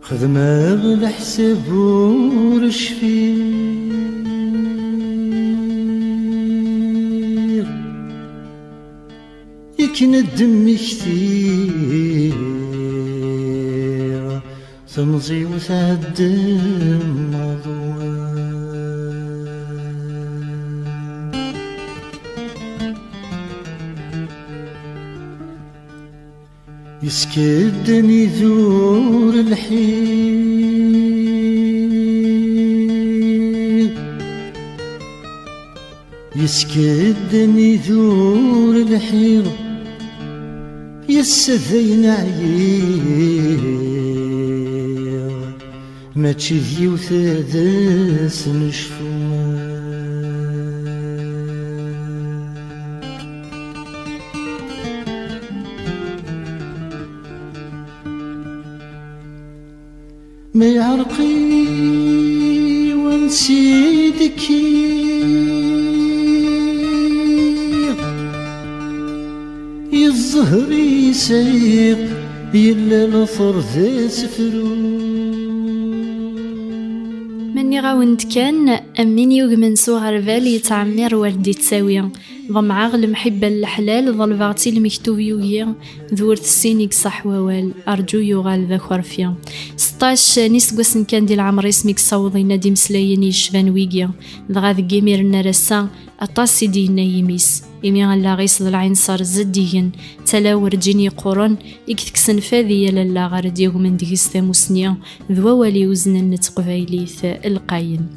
خدمة بالحساب ورشفير يكن الدم كثير تمضي وتعدي الموضوع يسكدني ذور الحيل يسكدني ذور الحيل يسذين عيير ما تشذي وثادس نشفوها ما يعرقي ونسيدك الزهر يسيق يلا الفر ذا سفرو مني غاوند كان أمين يوغمن صغر بالي تعمر وردي تساوي ضمعاغ المحبة الحلال ظل فاغتي المكتوب يوغي ذورت السينيك صح ووال أرجو يغال ذا خرفيا 16 نيس قوسن كان دي العمر اسمك صوضي نادي مسلايني شفان ويقيا ذغا ذقيمير النرسا أطاسي دينا يميس إمي غالا غيس ذا العين صار زديين تلا ورجيني قرن إكتكسن فاذي لالا غارد يوغمن ديكس ثاموسنيا ذوا والي وزن النتقفايليث القاين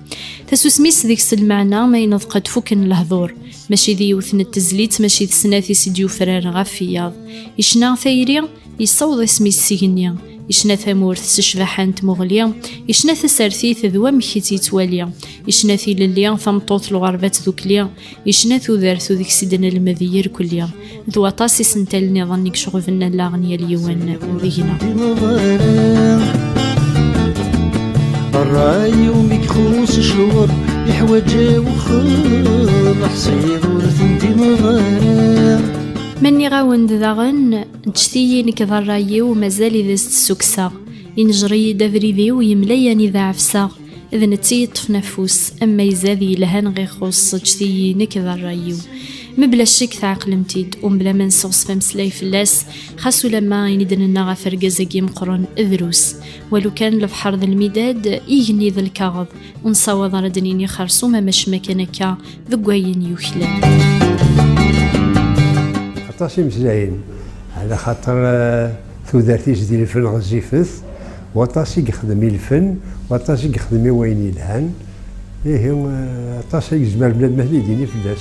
تسوسميس ذيكس المعنى ما ينضقد فوكن الهضور ماشي ذي يوثن التزليت ماشي ثسناثي سيديو فرار غافياض يشنا ثايري يصوض اسمي السيغنيا يشنا ثمورث سشبحان تمغليا يشنا ثسارثيث ذوا مكيتي تواليا يشنا ثي لليا ثمطوط الغربات ذوكليا يشنا ثو ذارثو ذيك سيدنا المذير كليا ذو طاسي سنتالني ظنك شغفنا اللاغنيا اليوان ذينا الراي وميك خوص شلور يحوجا وخل حصيد ورثن دي مغارا مني غاوند ذاغن نجتيي نكذا الراي ومازال إذا السكسا ينجري دافريدي ويملياني ذا عفسا إذا نتي يطف نفوس أما يزاذي لهان غي خوص جتيي نكذا الرايو مبلا الشك تعقل متيد ومبلا ما نسوس فمسلاي فلاس خاصو لما يندن غا فرقازاكي مقرن ذروس ولو كان لفحر ذا المداد يغني ذا الكاغض ونصاوض ردنيني خرصو ما مش مكانكا ذقوين يوخلان عطاسي مسلاين على خاطر ثوذارتي جديد الفن غزيفث وطاسي يخدم الفن وطاسي يخدم وين يلهان إيه طاسي يجمع بلاد مهدي ديني فلاس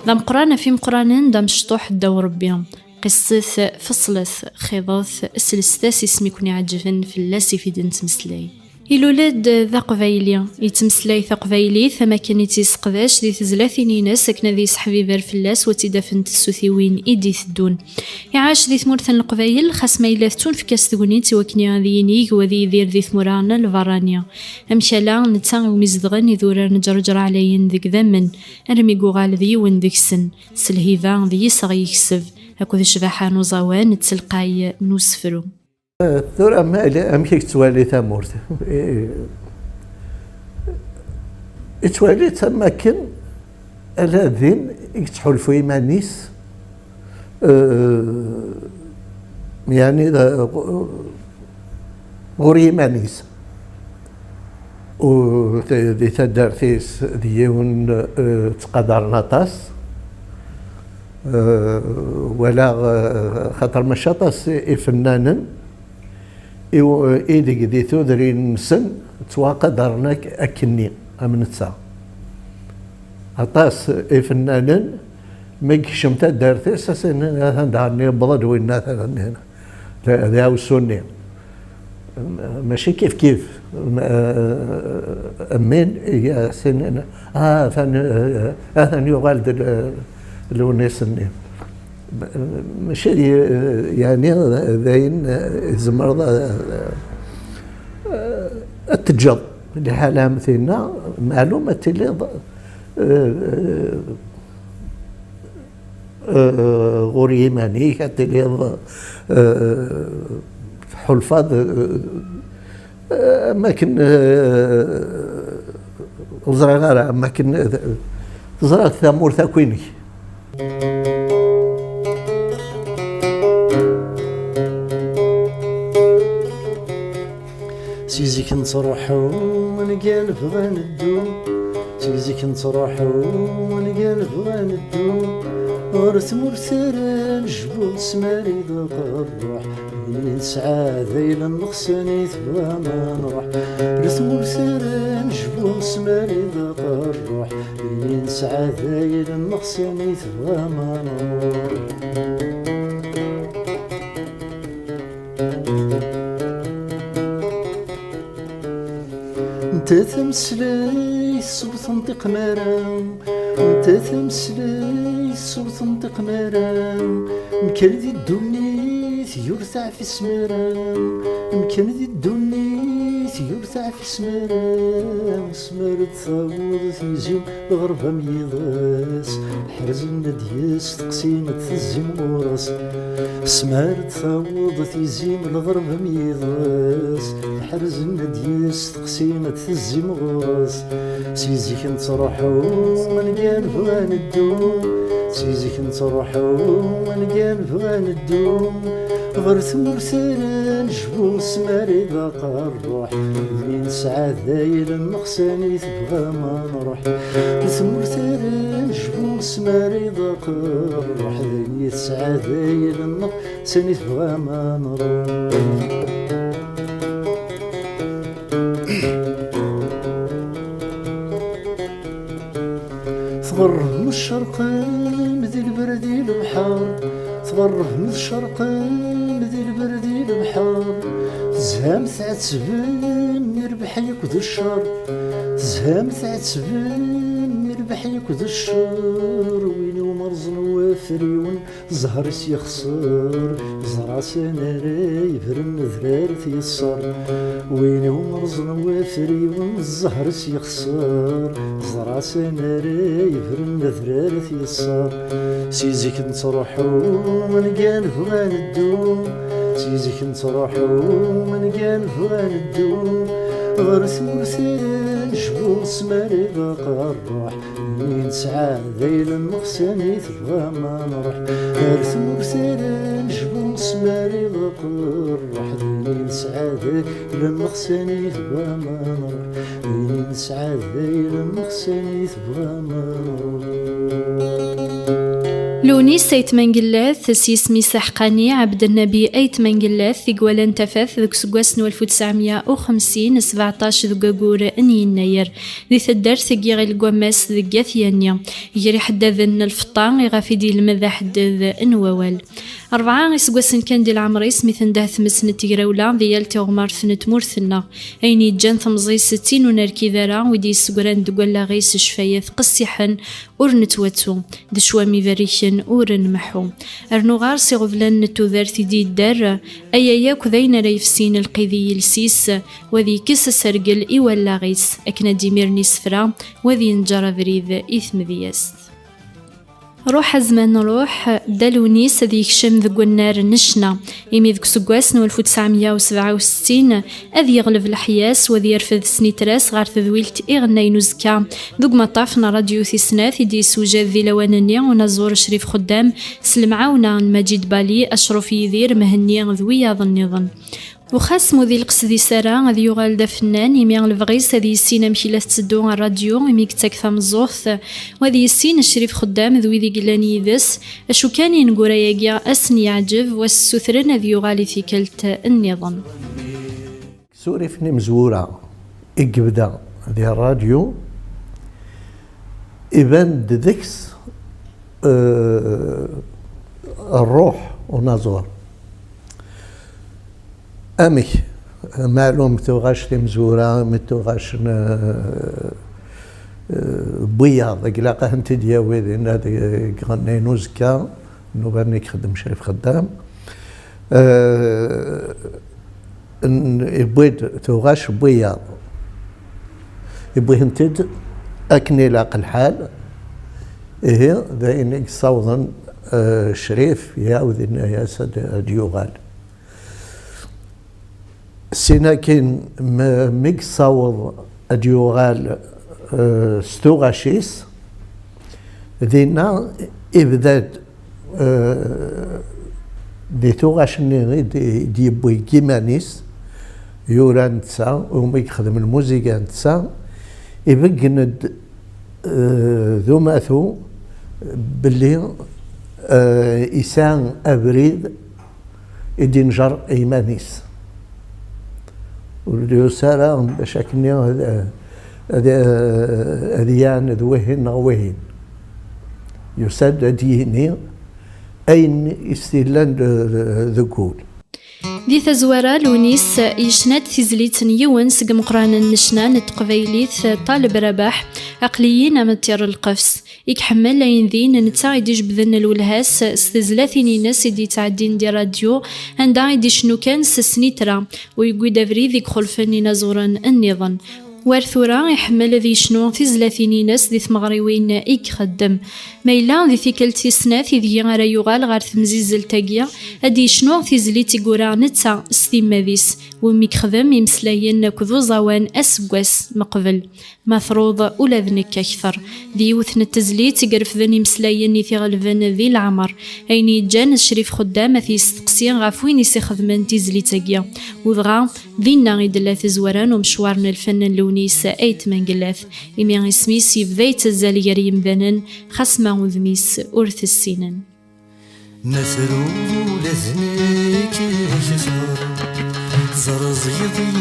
ذا مقرانا في مقرانين دا مشطوح الدو ربي قصث فصلث خضاث السلستاس اسمي كوني عجفن فلاسي في دين تمسلاي الولاد ذا قبايلي يتمسلاي ذا قبايلي ثما كان يتيسقداش دي تزلاثيني ناس ساكنه ذي صحبي بار فلاس وتدافنت السوثيوين ايدي ثدون يعاش ذي ثمورثن القبايل خاص ما يلاثتون في كاس ثقونيت وكني غادي ينيك وذي يدير ذي ثمورانا الفرانيا امشالا نتا ومزدغن يذورر نجرجر عليين ذيك ذمن ارمي قوغال ذي ون ذيك سن سلهيفا ذي يصغي يكسب هاكو ذي شباحة نوزاوان تسلقاي نوسفرو ثور أم كيك توالي ثامورت توالي تماكن الذين يتحولفوا إيمانيس يعني غوري إيمانيس و ذي تدارتيس ديون تقدر نطاس ولا خاطر مشاطاس الفنانا إيديك ذي ثودرين سن تواقدرناك أكني أمنتسا عطاس فنانا ما يكشمت دارتي أساسا هذا دارني بلد وين هنا ذا وسوني ماشي كيف أمين يا سنين ثاني يغالد لونيسني ماشي يعني ذاين زمر التجر لحالها مثلنا معلومة اللي غوري ماني حتى لي حلفاض أماكن وزرع غير أماكن زرعت ثامور ثاكويني سيزيك نصرحو ونقال بغا ندو سيزيك نصرحو ونقال بغا ندو ورث مرسال جبول سماري ذاق الروح نسعى ذيل النقصاني تبغى ما نروح ورث مرسال جبول سماري ذاق الروح نسعى ذيل النقصاني تبغى ما نروح انت تمسلي صوت نطق مرام انت تمسلي صوت نطق مرام مكان دي الدنيت يرتع في سمرام مكان دي الدنيت يرتع في سمرام سمرت ثاوض تيزيم الغربة ميضاس حرز الندياس تقسيمة تزيم وراس سمرت ثاوض تيزيم الغربة ميضاس حرز الندياس تقسيمة تزيم وراس سيزيك نتروحو ونقال بغا ندو سيزيك نتروحو ونقال بغا ندو غرث مرسال جبو سماري ذاق الروح اللي نسعى ذايل النقصاني تبغى ما نروح غرث مرسال جبو سماري ذاق الروح اللي نسعى ذايل النقصاني تبغى ما نروح تغرب من الشرق مذي البردي البحر تغرب من الشرق مذي البردي البحر تزهام تعتبن يربح يكذ الشر تزهام تعتبن يربح يكذ الشر وين ومرزن وافريون زهر يخسر زرع سنة يبرن ذرار تيسر وين ومرزن وافريون زهر يخسر زرع سنة يبرن ذرار تيسر سيزيك نتروحو ونقال بغا ندو سيزيك نتروحو ونقال بغا ندو غرس مرسال جبو سماري ذاق الروح اللي نسعى ذيل النقصاني تبغى ما نروح غرس مرسال جبو سماري ذاق الروح اللي نسعى ذيل النقصاني تبغى ما نروح اللي نسعى ذيل النقصاني تبغى ما نروح لوني سيت منقلاث سيس ميساح قاني عبد النبي ايت منقلاث ثقوالا انتفاث ذك سقواس 1950 17 ذقاقور اني يناير ذي ثدار ثقي غير القواماس ذقاث يانيا يجري حداذن الفطان يغافي دي المذا حداذ انووال 4 يسقواسن كان دي العمريس مثل ده ثمسنة تقراولا ذيال تغمار ثنة مورثنا ايني جان ثمزي 60 ونركي ذرا ودي يسقران دقوالا غيس شفايث قسيحا ورنتواتو دشوامي ذريشن ورن محو ارنوغار سيغفلان نتوذار ثدي الدار ايايا كذين ريفسين القيذي يلسيس وذي كس سرقل ايوالا غيس اكنا ديمير نسفرا وذي نجر ذريذ اثم ذياس روح زمان روح دالونيس ذيك شم ذق النار نشنا يمي ذك سقواس 1967 اذ يغلب الحياس وذي يرفذ سنيتراس غار تذويلت اغنى نزكا ذق مطافنا راديو ثيسناث يدي سوجا ذي لوانني ونزور شريف خدام سلمعاونا مجيد بالي اشرف يذير مهني ذويا ظن وخاص مذي القصدي سارة غادي يغال دا فنان يمي الفغيس هذي السين مشي تسدو الراديو يمي كتاك ثامزوث وهذي السين الشريف خدام ذوي ذي قلاني يدس اشو كان ينقورا ياقيا اسن يعجب والسثرن هذي يغالي في كلت النظام سوري فني مزورة إقبدا ذي الراديو إبان دذكس الروح ونازور أمي معلوم توغاش تمزورة متوغاش بياض قلاقة انت دياوي ذي هذا غني نوزكا نوبرني خدم شريف خدام يبويد توغاش بياض يبوي انتد أكني لاق الحال إيه ذا إنك صوضا شريف يعود الناس ديوغال سينا كين ميك صاوض ديوغال ستوغاشيس دينا إبداد دي توغاشني دي بوي كيمانيس يوران تسا وميك خدم الموسيقى تسا يبقند ذو ماثو باللي إسان أبريد إدينجر إيمانيس ولديو سارة بشكل أديان ذوهن وهن يسد ديني أين استيلان ذكول دي تزوارا لونيس يشنات تزليت يون سق مقران النشنان تقبيليث طالب رباح عقليين أمتير القفص يكحمل لين ذين نتا يديش بذن الولهاس استزلاثيني ناس يدي تعدين دي راديو عندها يدي شنو كان سسنيترا ويقوي دافري ذيك خلفني نزورا النظام وارثورا يحمل ذي شنو في زلاثيني ناس ذي ثمغريوين إيك خدم ميلا ذي ثيكلتي سناث ذي غارا يغال غار ثمزيز التاقيا أدي شنو في زليتي قورا نتا استيماذيس وميك خدم يمسلاين كذو زوان أسقواس مقبل مفروض ولا ذنك أكثر ذي يوثن التزليت يقرف ذني مسلاين ثي غلفن ذي العمر أيني جان الشريف خدام ثي استقسيان غافوين يسيخدمن تزليتاقيا وذغا ذينا غيدلا تزوران ومشوارنا الفن اللونيس أيت من قلاث إمي اسميس يفذيت الزاليار يمذنن خسما وذميس أرث السنن نثرو لذنك يخسر زرزيضي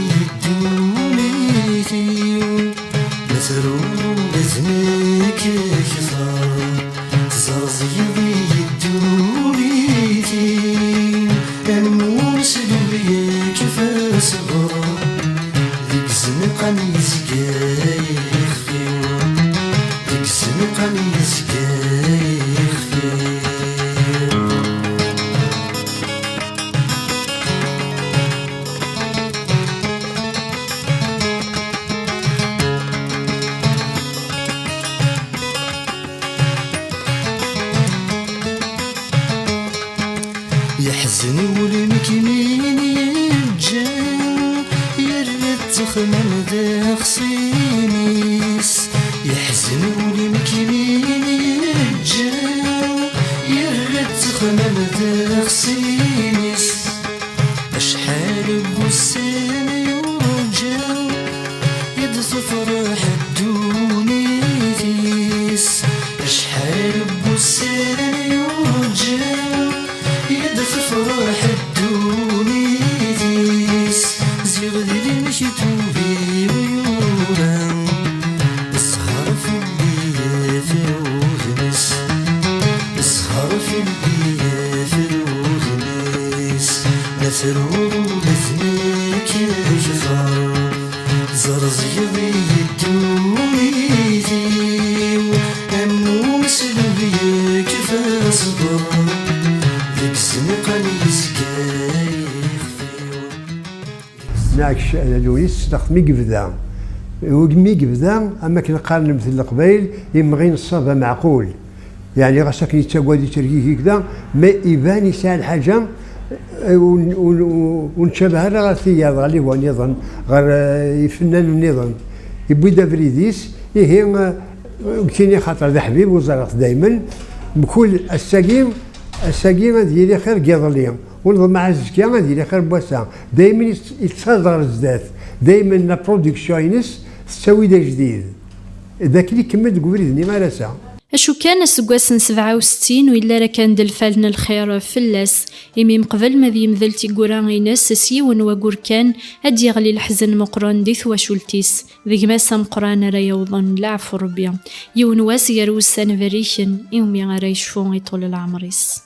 الدونيتي نثرو لذنك يخسر زرزيضي الدونيتي الموس لبيك فاسغر ذيك زنقا يسقاي يخفيو ذيك زنقا يسقاي يخفيو يحزن ولمك مين يجان يرد تخمم ذا خصينيس يحزن ولمك مين يجان يرد تخمم ذا خصينيس أشحال بوسان يرجع يدس فرح الدونيتيس أشحال بوسان يرجع يدف فرح الدونيتيس زيغ ذي مشيتوبي ويوران اسهر في الليل في الوغنس اسهر في الليل في الوغنس نثرو لثنيك يجفر زرزيضي الدونيتي أمو مسلبيك فاصبر ناكش لويس ناخذ مي قبدا ومي قبدا اما كنقارن مثل القبايل يمغي نصابها معقول يعني غاساك يتساوى تركي كذا ما يبان يسال الحاجه ونشبهها غير ثياب غالي هو نظام غير يفنن النظام يبوي دافريديس هي كاين خاطر ذا حبيب وزارة دائما بكل الساقيم ديالي خير قيضليهم ونظم مع الزكية ديالي خير بواسع دائما يتصدر الزدات دائما لا برودكسيونيس تساوي دا جديد ذاك اللي كمل تقولي ما راسا أشو كان سقواس 67 وإلا راه كان دلفالنا الخير فلاس إمي مقبل ما ذي مذلتي قران ناس سيون وقور كان أدي يغلي الحزن مقران ديث وشولتيس ذي ماسا مقران راه يوضن لعفو ربيا يون واس يروس سان فريشن يومي غير يشفون يطول العمريس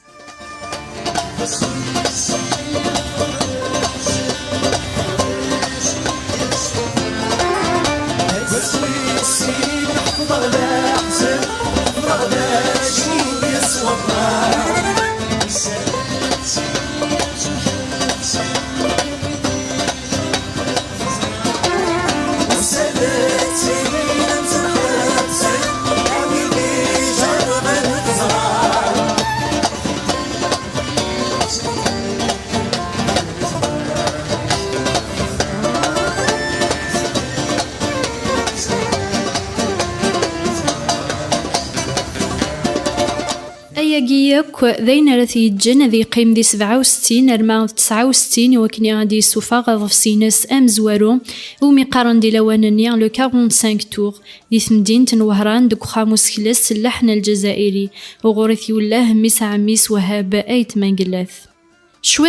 أياكي ياك ذين راه يتجن ذي قيم دي 67 أرماغ 69 وكني غادي يسوفا غاض في سيناس أمزوارو ومقارن دي لوانني لو 45 تور دي مدينة وهران دك خاموس كلاس اللحن الجزائري وغورث يولاه ميس عميس وهاب أيت منقلاث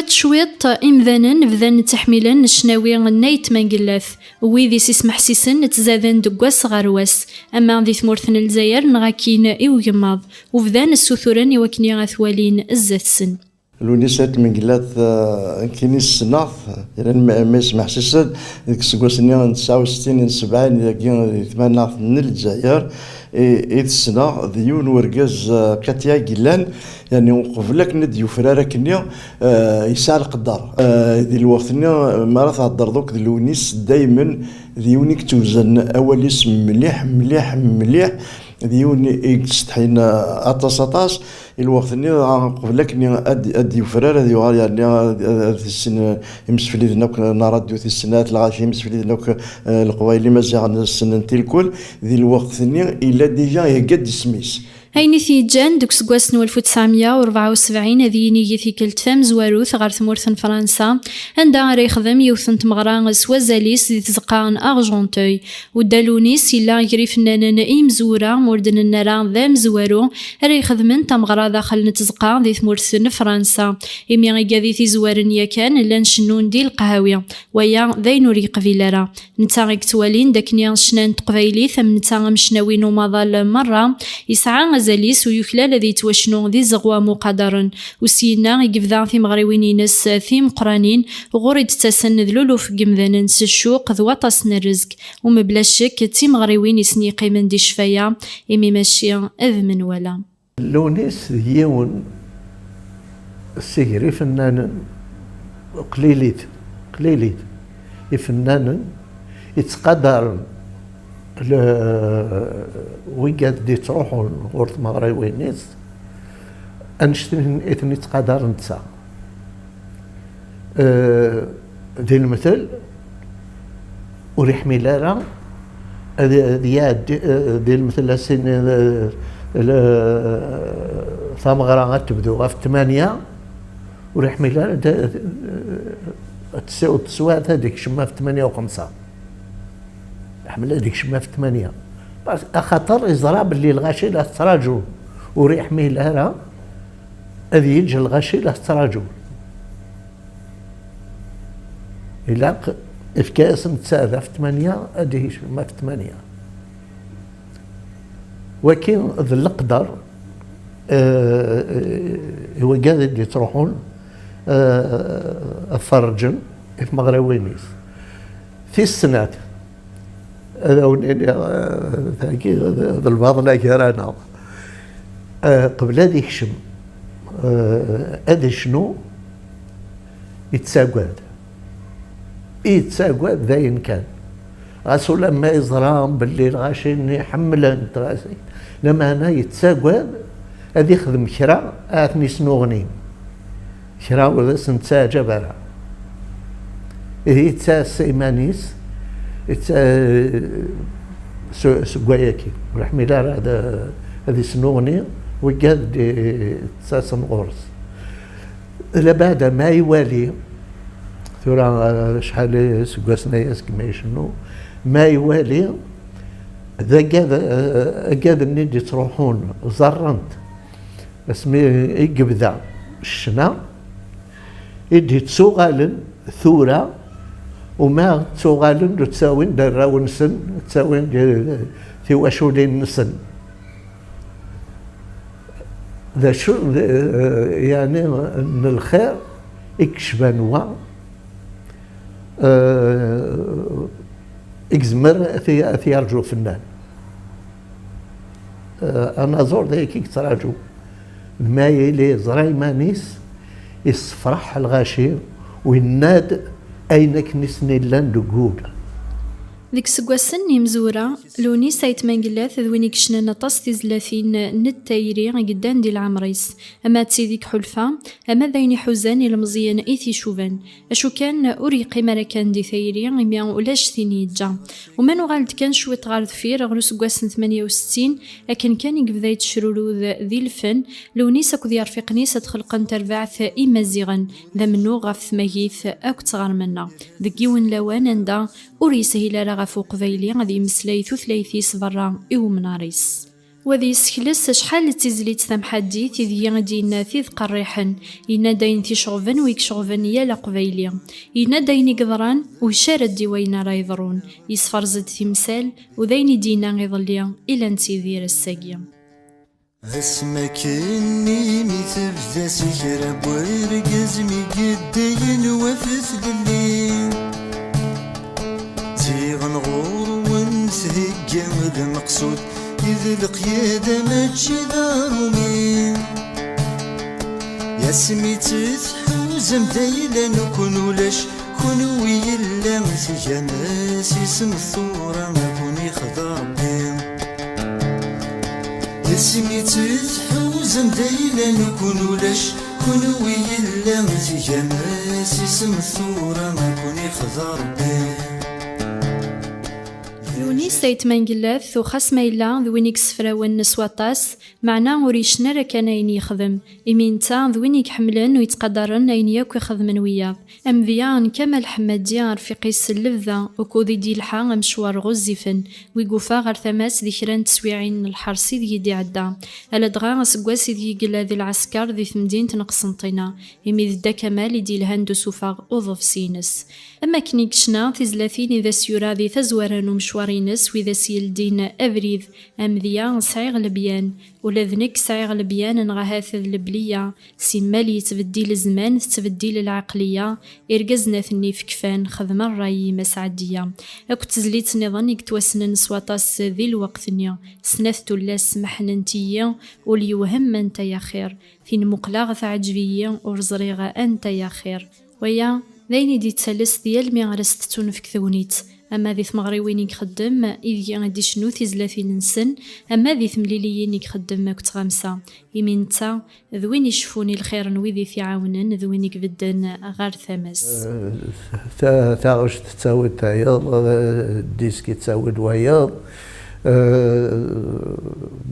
شويط إمذانا بدان تحميلا الشناوي نايت منقلاث ويدي سيس محسيسن تزادن دقواس غارواس أما ذي ثمورثن الجزائر نغاكين إيو يماض وفدان السثوران يوكني غاثوالين الزاتسن لونيسات من قلات كيني السناف يعني ما يسمح سيسد ديك السكواسني 69 70 كي 8 من الجزائر إذ السنة ديون ورقاز كاتيا قلان يعني وقفلك نديو فرارة كنيا يسعى القدر ذي الوقت ما راه تهضر دوك لونيس دايما ديونيك توزن أول اسم مليح ديوني يستحين أطاس الوقت قبلك أدي فرار هذي وغالي يعني السن يمسفلي ذنوك نردو في السنات الغاشي يمسفلي ذنوك القوايلي مازال السنة الكل ذي الوقت إلا ديجا يقد سميس هيني ثيجان دوك سكواسن 1974 هذي نيجي كلت فام زواروث غار ثمورثن فرنسا عندها راه يخدم يوثن تمغران سوازاليس دي تزقان أرجنتوي ودالونيس إلا يجري فنانا إمزورا موردن النران ذا مزوارو راه يخدمن تمغرا داخل نتزقان دي ثمورثن فرنسا إمي غيكا ذي زوارن يكان إلا نشنون دي القهاوية ويا ذاين وري قبيلارا نتا غيك توالين داكنيا شنان تقبايلي ثم نتا مشناوين ومظال مرة يسعى زاليس ويكلا الذي توشنو ذي زغوا مقدرا وسينا يقفذا في مغريوين ناس في مقرانين غوري تتسن ذلولو في قمذانا نس الشوق ذو طاسن الرزق ومبلا شك تي مغريوين يسني قيمن دي شفايا إمي ماشي أذمن ولا لونيس يون السيري فنان قليليت فنان يتقدر ويقاد دي تروحوا غورت مغربي ناس انشتن اثني تقدر نتسا دي المثل وريح ميلارا دي المثل السن ثمغرا غتبدو في 8 وريح ميلارا تسوات هذيك شما في 8 و5 حمل هذيك شما في 8 بس خاطر يزرع باللي الغاشي له تراجل وريح ميلارا هذه يجي الغاشي له تراجل إلا في كاس نتساذى في 8 هذه شما في 8 ولكن ذا القدر هو قاعد اللي تروحون الفرجن في مغربينيس في السنات هذا البعض لا كرانا قبل هذه يكشم هذا شنو يتساقواد ذاين كان غاسو لما يزرام بالليل غاشين يحملن تغاسي لما انا يتساقواد هذا يخدم كرا اثني سنوغني كرا ولا سنتا جبرا هي تا سيمانيس سقواياكي والحميلار هذا سنوغني وقاد تساسن غورس لبعد ما يوالي ثورا شحال سقواسنا يسكمي شنو ما يوالي ذا قاد النيدي تروحون زرنت اسمي يقبذا الشنا يدي تسوغالن ثورة وما تسوغالن تساوين دراو نسن تساوين في واشولين نسن ذا شو يعني ان الخير اكشبانوا اكزمر في يرجو فنان انا زور ذاك تراجو ما يلي زراي مانيس يصفرح الغاشير ويناد اينك نسني لاند جود ديك سكواسن مزورة لوني سايت مانقلاث ذوينيك شنانا طاس تيزلاثين نتايري قدان دي العمريس أما تسيديك حلفة أما ذيني حزان المزيان إيثي شوفان أشو كان أوريقي مركان دي ثايري إميان ولاش ثيني جا وما نغالد كان شويت غارد فير غلو سكواسن 68 لكن كان يقبذا يتشرولو ذي الفن لوني ساكو ذي رفيقني ستخلقن تربعث إما زيغن ذا منو غاف ثمايث أو كتغار منا ذكيون لوان اندا وريسهيلا غافو قبايلي غادي مسلاي ثلاثيس برا إو مناريس وذي سكلس شحال تيزليت ثمحدي تيذيا دينا تيذ قريحن إنا داين تيشغفن ويك شغفن يالا قبايلي إنا داين يقدران وشارد ديوينا را يضرون يسفرزد تمثال وذين دينا غيظليا إلا نتيذير الساقيا اسمك اني مثبت سكر بورقز مقدين وفث الليل تيغن غور ونسهج المقصود إذ القيادة ماشي دارومين يا سميت تحوزم دايلا نكون ولاش كونو يلا مسجا ناس اسم الثورة ما كوني خضار بين يا سميت تحوزم دايلا نكون ولاش كونو يلا مسجا ناس اسم الثورة ما كوني خضار بين لوني سايت مانقلاث وخاص مايلا ذوينيك سفراون نسواطاس معنا وريشنا راه كان اين يخدم إمينتا ذوينيك حملن ويتقدرن اين ياك يخدمن وياه ام ذيان كمال حمادي رفيقي اللذة وكودي دي الحا مشوار غزفن ويقوفا غير ثماس ذكران تسويعين الحرسي ذي دي عدا الا دغا سكواسي ذي قلا ذي العسكر ذي مدينة نقسنطينة إمي ذا كمال يدي الهندو سوفاغ أوظف سينس أما كنيكشنا تزلاثين إذا سيورا ذي تزوران ومشوارينس وإذا سيلدين أبريد أم ذيا سعيغ لبيان ولا ذنك سعيغ لبيان نغاهاث البلية سيمالي تبديل الزمان تبديل العقلية إرقزنا ثني في كفان خدم الرأي مسعدية أكو تزليت نظن يكتوسن نسواطاس ذي الوقت نيا سنثتو لاس محننتية وليوهم أنت يا خير فين مقلاغ عجبية ورزريغة أنت يا خير ويا ذيني دي تسلس ديال مي غرستتون في كثونيت أما ذي ثمغريوين يخدم إذ غادي شنو تيزلاثين نسن أما ذي ثمليليين يخدم كنت غامسة إمين تا ذوين يشفوني الخير نويذي في عاونن ذوين يكبدن غير ثمس تاغش تساوي تايض ديسكي تساوي الوياض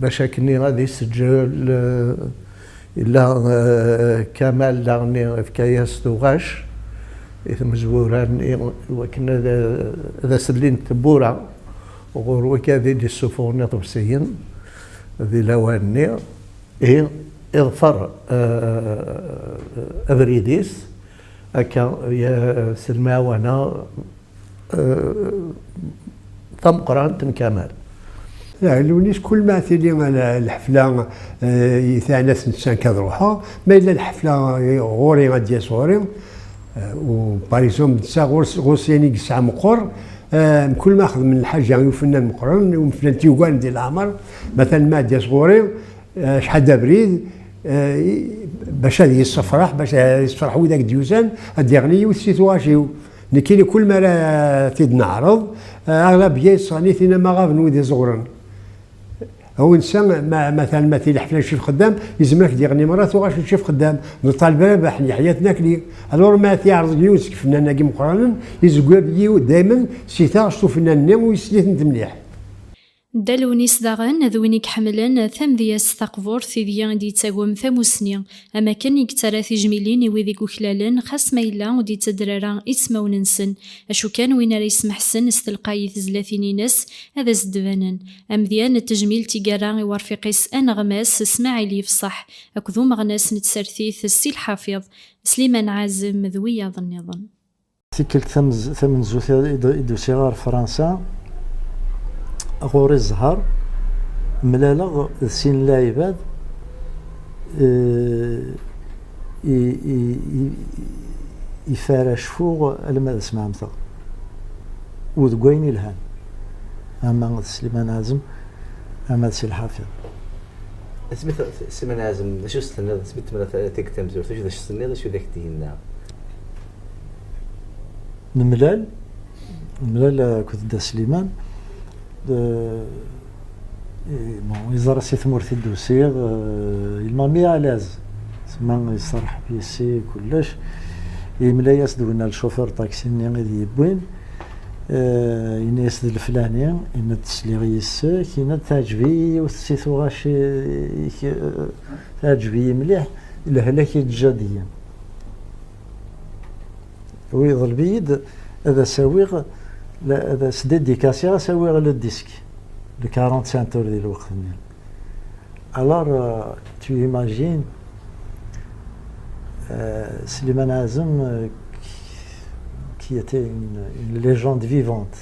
باش كني غادي يسجل إلا كمال داغني في كياس توغاش إثم زبوران وكنا ذا سلين تبورا وغور كذي دي السفون طبسيين ذي لواني إظفر أبريديس أكا يا سلماوانا ثم قران تنكمل لا لونيش كل ما تيلي الحفله يثانس نسان كذروحها ما الا الحفله غوري غادي صوري وباريزوم تسا غوسياني كسع مقر كل ما اخذ من الحاجه يفنان مقرن وفنان تيوغان ديال العمر مثلا ما ديال صغوري شحال دا بريد باش هذه الصفراح باش يصفرحوا ذاك ديوزان الديغني والسيتواشيو نكيني كل ما راه تيدنعرض اغلبيه يصاني فينا ما غابنو دي صغرن هو انسان مثلا ما تيلحفنا شي خدام يلزمك ديغني مرات وغاش نشوف خدام نطالب ربح حياتنا كلي الور ما تيعرض يوسف فنان ناقي مقرانا يزقوا بيو دائما سيتا شتو فنان نيم ويسليت انت مليح دالونيس داغن ذوينيك حملن ثم دياس تقفور ثيديان دي تاقوم ثموسنيا أما كان يكترى في جميلين ويذيكو خلالن خاص ميلا ودي تدرارا اسمو ننسن أشو كان وين ريس محسن استلقاي ثزلاثين ناس هذا زدبانن أم ديان التجميل تيقارا ورفقيس أنغماس اسماعيلي يفصح أكذو مغناس نتسرثيث السي الحافظ سليمان عازم ذويا ظن تيكلت ثمن زوثي إدو صغار فرنسا غوري الزهر ملالا سين لاعباد يفارش فوق الماء اسمها مثلا وذقوين الهان أما سليمان عازم أما سي الحافظ سميت سليمان عازم شو استنى سميت مرة تيك تمزور شو ذا استنى شو ذاك تينا نملال ملا كنت دا سليمان يزرع سي ثمورتي الدوسيغ المامي علاز تما يصرح بيسي كلش يملا ياسدونا الشوفير طاكسي ني غادي يبوين يناس الفلاني ان تسليغي الساك ان تعجبي وسيتو غاش تعجبي مليح الهلاك الجديا ويظل بيد هذا ساويغ لا هذا سدي ديكاسيا ساويغ للديسك le 45 tours ديال الوقت. Alors tu imagines Slimane Azem qui était une légende vivante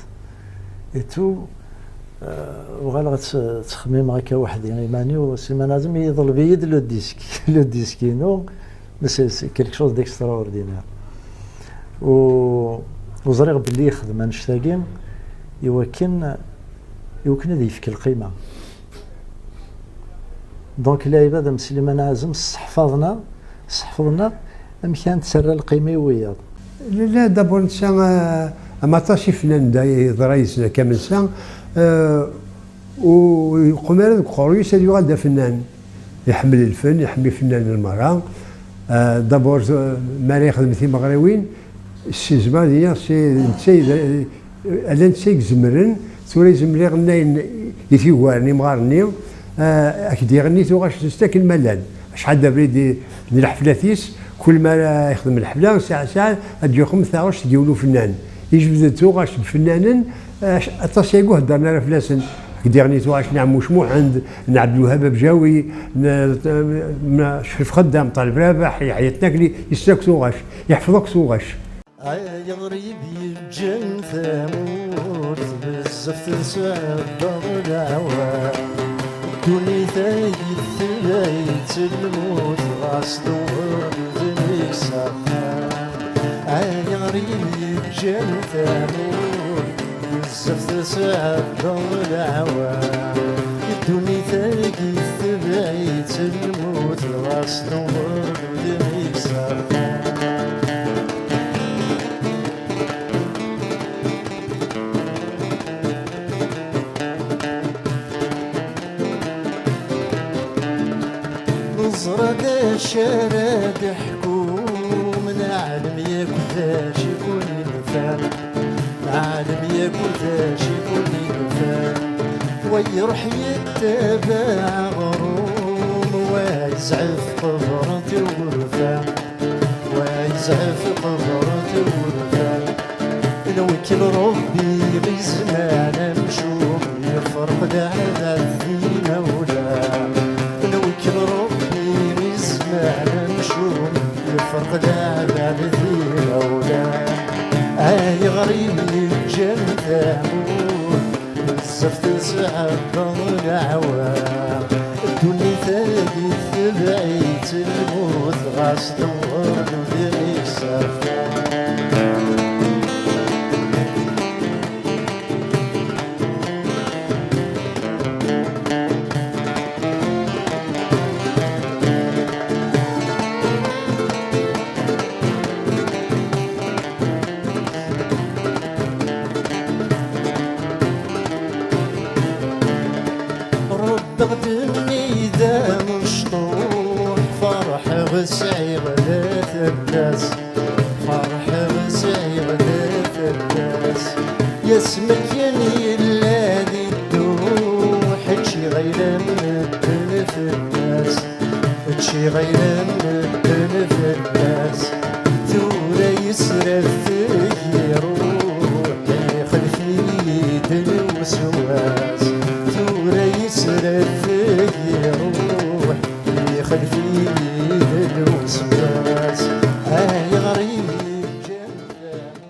et tout وغالغ تخمم هكا واحد يعني وسليمان عازم يظل بيد لو ديسك نو مي سي كيلك شوز ديكستراوردينير وزريغ باللي يخدم نشتاقين يمكن هذا يفك القيمه دونك لاعب هذا سليمان عازم حفظنا امكان تسرى القيمه وياض لا دابور نسا ما طاشي فنان دا ضرايس كامل سا ويقوم هذا القرويس هذا يغادى فنان يحمل الفن يحمي فنان المراه دابور مالي يخدم في مغربيين السيزما ديال سي الانسيك زمرن سوري زمري غناين يثيوارني مغارني اكدي غني توغاش تستاكل ملان شحال دابا دي الحفلاتيس كل ما يخدم الحفله ساعه اديوكم ثاوش تقولوا فنان يجبد توغاش الفنانين اتصيقوا هضرنا على فلاسن كدي غني توغاش نعم وشموح عند عبد الوهاب بجاوي شريف خدام طالب رابح يحيى التاكلي يستاك توغاش يحفظك توغاش يا غريب يجن ثمود بزاف تنسى الدعوة دوني ثايد ثلايت الموت غاس دور ذنيك ساخان يا غريب يجن ثمود بزاف تنسى الدعوة دوني ثايد ثلايت الموت غاس دور ذنيك ساخان نظرة الشارع حكوم عالم ياكل ذا شكون ينفع عالم ياكل ذا شكون ينفع ويروح يتبع غروم ويزعف قبرة الغرفة ويزعف قبرة الغرفة نوكل ربي بزمان مشوم يفرق على الدين ولا نوكل ربي بزمان مشوم يفرق على الدين ولا اي غريب الجنة ثامون بزاف تسعد العوام الدنيا ثاقي ثبعيت الموت غاس دور وديك سافر تقدمني ذا مشطوح فرح غسعي غدات الناس فرح غسعي غدات الناس يسمك يني الذي تدوح هادشي غير من التلف الناس هادشي غير من التلف الناس ثورة يسرف يروح خلفي يد الوسواس يسرف يروح يخلفي الوسواس غريب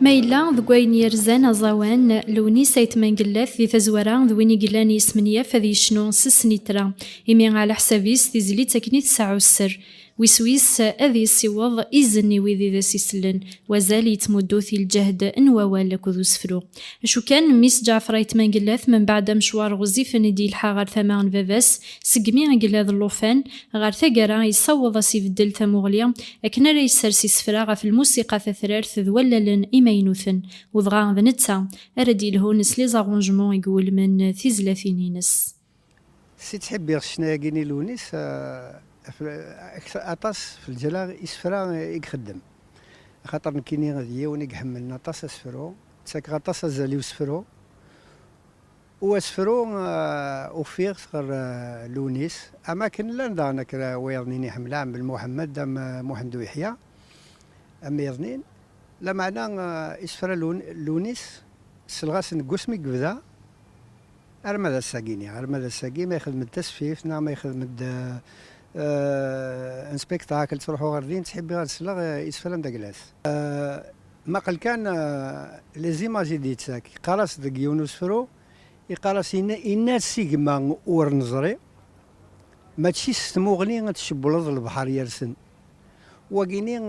ميلا ذكوين يرزان أزوان لوني سيت منقلات ذي تزوران ذويني قلاني اسمنيا فذي شنو سسنيترا إمي على حسابيس تزلي تكني تسعو السر وسويس أذي السيوض إزني وذي ذا سيسلن وزال يتمدوثي الجهد إنوا لكذو سفرو شو كان ميس جعفر يتمنقلاث من بعد مشوار غزيف ندي الحا غار ثمان فافاس سقمي قلاذ اللوفان غار ثقرا يصوض سيفدل ثموغليا أكنا ريسرسي سفراغ في الموسيقى ثثرارث ذوللن إيمينوثن وضغا ذنتسا أردي لهونس لي زارونجمون يقول من ثيزلاثينينس سي تحبي غشنا كيني لونيس اطاس في الجلاغ يسفرا يخدم خاطر كيني غادي ونيحملنا طاس اسفرو تاك غطاس زالي وسفرو واسفرو وفيغ صغر لونيس اما كان لا ندانا كرا ويضنيني حمله عم بالمحمد ام محمد يحيى اما يضنين لا معنى اسفرا لونيس سلغاس نقسمي قبدا أرمد الساقيني أرمد الساقي ما يخدم التسفيف نعم ما يخدم انسبكتاكل تروحوا غردين تحبي غاد السلاغ يسفلم دا كلاس ما قال كان لي زيماجي ديتساك قراص دك يونس فرو يقراص الناس سيغما اور نظري ماشي ستموغني تشبلض البحر يرسن وكيني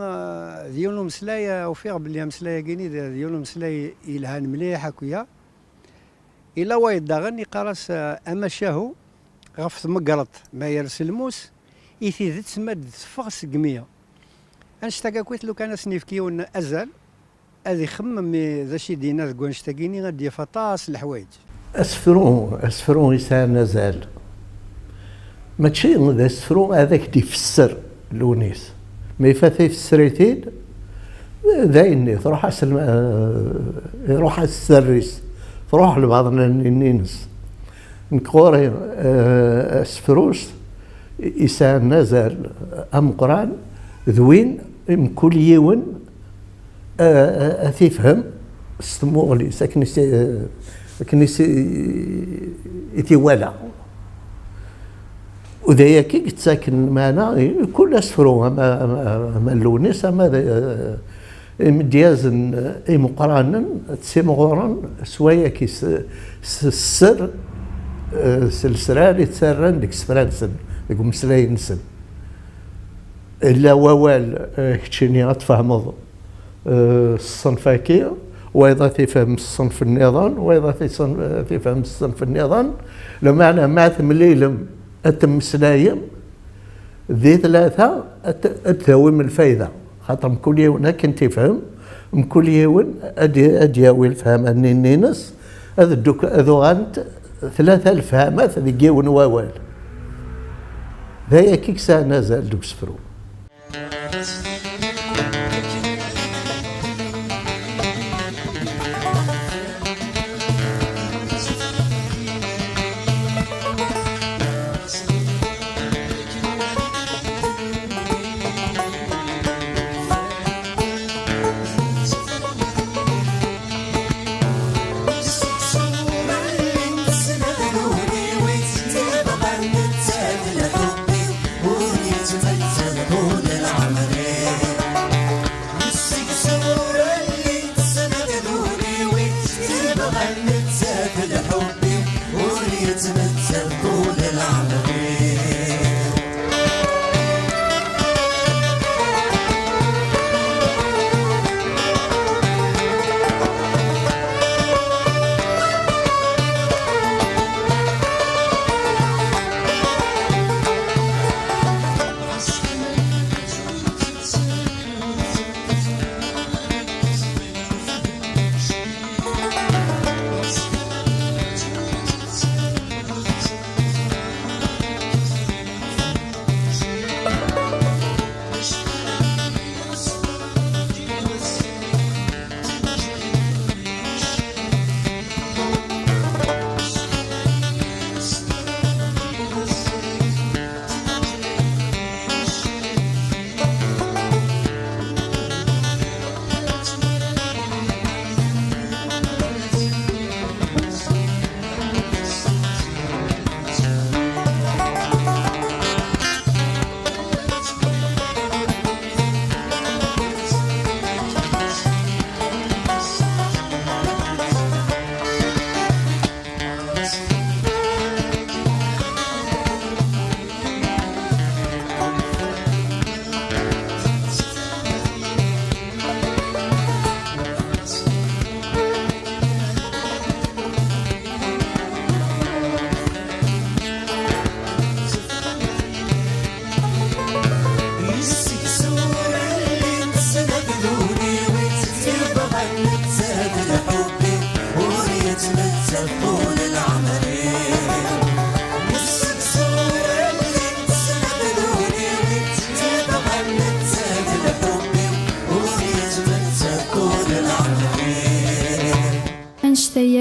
ديالو مسلايا وفيغ بلي مسلايا كيني ديالو مسلايا يلهان مليح هكويا إلا وايد داغن يقراص أما شاهو غف مقرط ما يرسل الموس إثي تسمد تفغس قمية أنشتاقا كويت لو كان سنيفكيون أزال هذي خمم ذا شي دينا ذكون شتاقيني غادي فطاس الحوايج أسفرو يسار نزال ماشي ذا أسفرو هذاك تيفسر لونيس ما يفاثي في السريتين ذايني تروح يروح السريس تروح لبعضنا النينس نكوري أسفروس إسان نزل أم قران ذوين كل يوم أتفهم استموغلي ساكنسي يتولى وذا كي تساكن معنا كل أسفرو أما لونيس أما مديازن اي مقرانا تسيمغورا سوايا كي السر سلسلالي تسرن ديك سفرانسن ديك مسلاي نسن الا ووال كتشيني غتفهمض الصنفاكي وايضا تفهم الصنف النظام وايضا تفهم الصنف النظام لو معنى معث مليلم اتم مسلايم ذي ثلاثه اتهوي من الفايده خاطر مكل يوم كنت تفهم مكل يوم ادياوي الفهم اني نينس هذا دوك هذو غانت ثلاثه الفهامات هذي جيون ووال ذايا كيك ساعه نازل دوك سفرو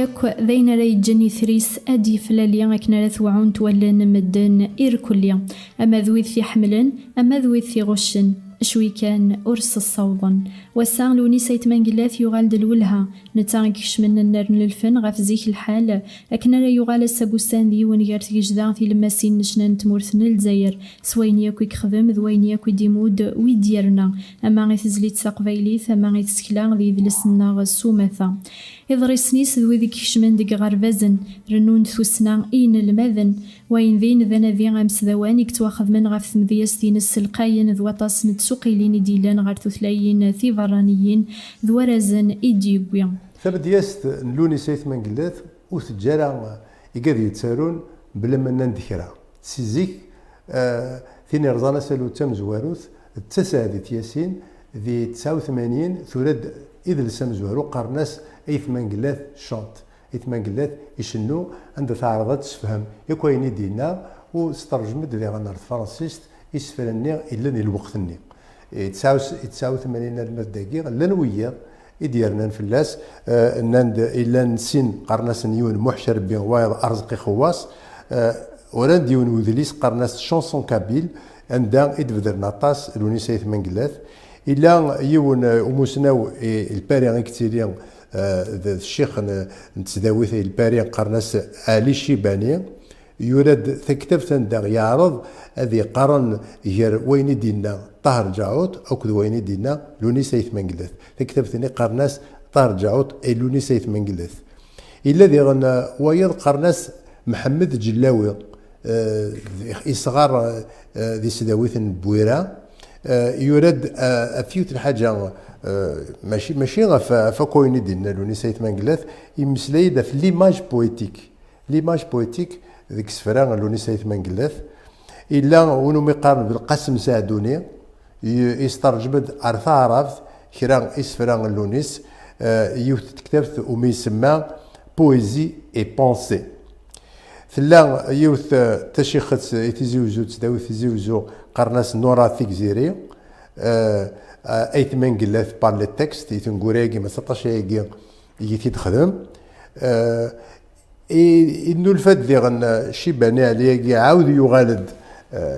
ياك ذين راي جني ثريس أدي فلاليا أكنا ثوعون تولن مدن إيركوليا أما ذويث في حملن أما ذويث في غشن شوي كان أرس الصوضا وسان لوني سيت منقلاث يغال دلولها نتاعكش من النار للفن غاف زيك الحال أكنا لا يغال الساقوسان ذي ونيارت جدان في لماسين نشنان تمورثن الجزائر سوين ياكو يخدم ذوين ياكو ديمود ويديرنا أما غي تزليت ساقفايليث أما غي تسكلا ذي ذلسنا السومثا إذ سنيس ذوي ذيك كشمن ديك غربازن رنون ثوسنا إين المذن وين ذين ذنا ذي غامس ذوانيك تواخذ من غاف ثمذياس دين السلقاين ذو طاس نتسوقيلين ديلان غار ثلايين ثيفرانيين ذو رازن إيديويا ثبدياست نلوني سيث منقلاث وثجارة يقدر يتسارون بلا ما نندكرا سيزيك ثين رزانا سالو تم زواروث التسعة ياسين ذي 89 ثورد إذ لسام زوارو قرناس أي ثمان قلاث شانت أي ثمان قلاث يشنو عند تعرضات تفهم يكويني دينا وسترجمت ذي غنار فرنسيست يسفرني إلا ذي الوقت الني 89 المدقي لنوية إديرنا فلاس نند إلا نسين قرناس نيون محشر بين وايض أرزقي خواص وران ديون وذليس قرناس شانسون كابيل عندها إدفدر نطاس لوني سيث منقلاث إلا يون أموسناو الباري كتيريان الشيخ نتداوي الباري قرناس علي شيباني يراد تكتب تندغ يعرض هذه قرن غير وين دينا طهر جاوت أو كذ وين دينا لوني سيث منقلاث تكتب ثاني قرناس طهر جاوت أي لوني سيث منقلاث إلا ذي غنا ويض قرناس محمد جلاوي إصغار ذي سداويث بويرة يراد أثيوت الحاجة ماشي فكويني دينا لوني سيث منقلاث يمسلاي دا في ليماج بويتيك ذيك السفرة لوني سيث منقلاث إلا ونو مقارن بالقسم ساعدوني يسترجمد أرثا عرفت كرا إسفرة لونيس يوث كتبت وما يسمى بويزي إي بونسي ثلا يوث تشيخت يتزيوزو تداوي تزيوزو قرناس نورا ثيكزيري أي ثمان قلاث بارلي تكست يتنقوراكي ما 16 ياكي يتخدم إنو الفات ذي غن شيباني عليا عاود يغالد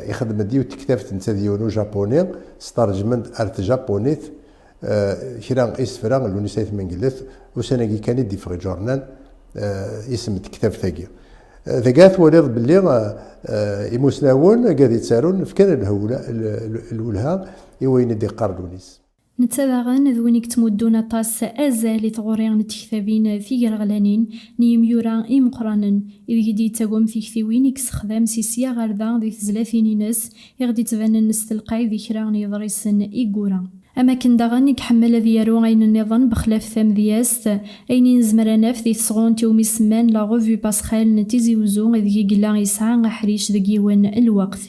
يخدم ديو تكتافت نتا ديونو جابوني ستارجمنت ارت جابونيت كرا اسفرا لوني سايث منقلاث وسناكي كان يدي في جورنال اسم تكتافت ثاكي ذاكات وليض باللي يموسناون قاعد يتسارون في كان الولها يوين يدي قاردونيس نتذاغن ذوينك تمدون طاس أزالي تغوريان التكتابين في غرغلانين نيميورا إمقرانا إذ يدي تقوم في كثيوينك سخدام سيسيا غردان ذي ثزلاثين ناس يغدي تبان نستلقاي ذكران يضريسن إيقورا أما كندغن يحمل ذي يرو غين النظام بخلاف ثام ذياست أين نزمر ناف ذي ثغون تيومي سمان لا غوفي باسخال نتيزي وزون ذي قلا يسعى حريش ذيوان الوقت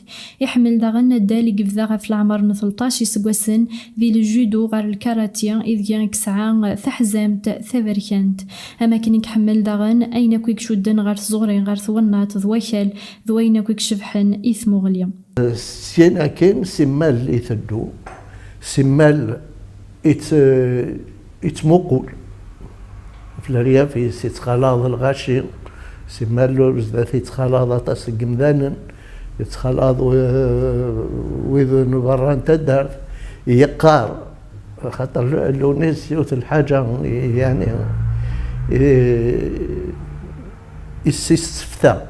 يحمل دغن الدالي قفذا في العمر 13 سقوسن ذي الجودو غير الكاراتيا إذ ينكسعى ثحزامت ثبركانت أما كن يحمل دغن أين كويك شدن غير صغرين غير ثونات ذويكال ذوين كويك شبحن إثمو غليا سينا كين سمال يثدو سمال يتموقول في الرياف يتخلاض الغاشي سمال بزاف يتخلاض طاس قمذان يتخلاض ويذن برا نتا الدار يقار خاطر لونيس يوث الحاجة يعني يستفتا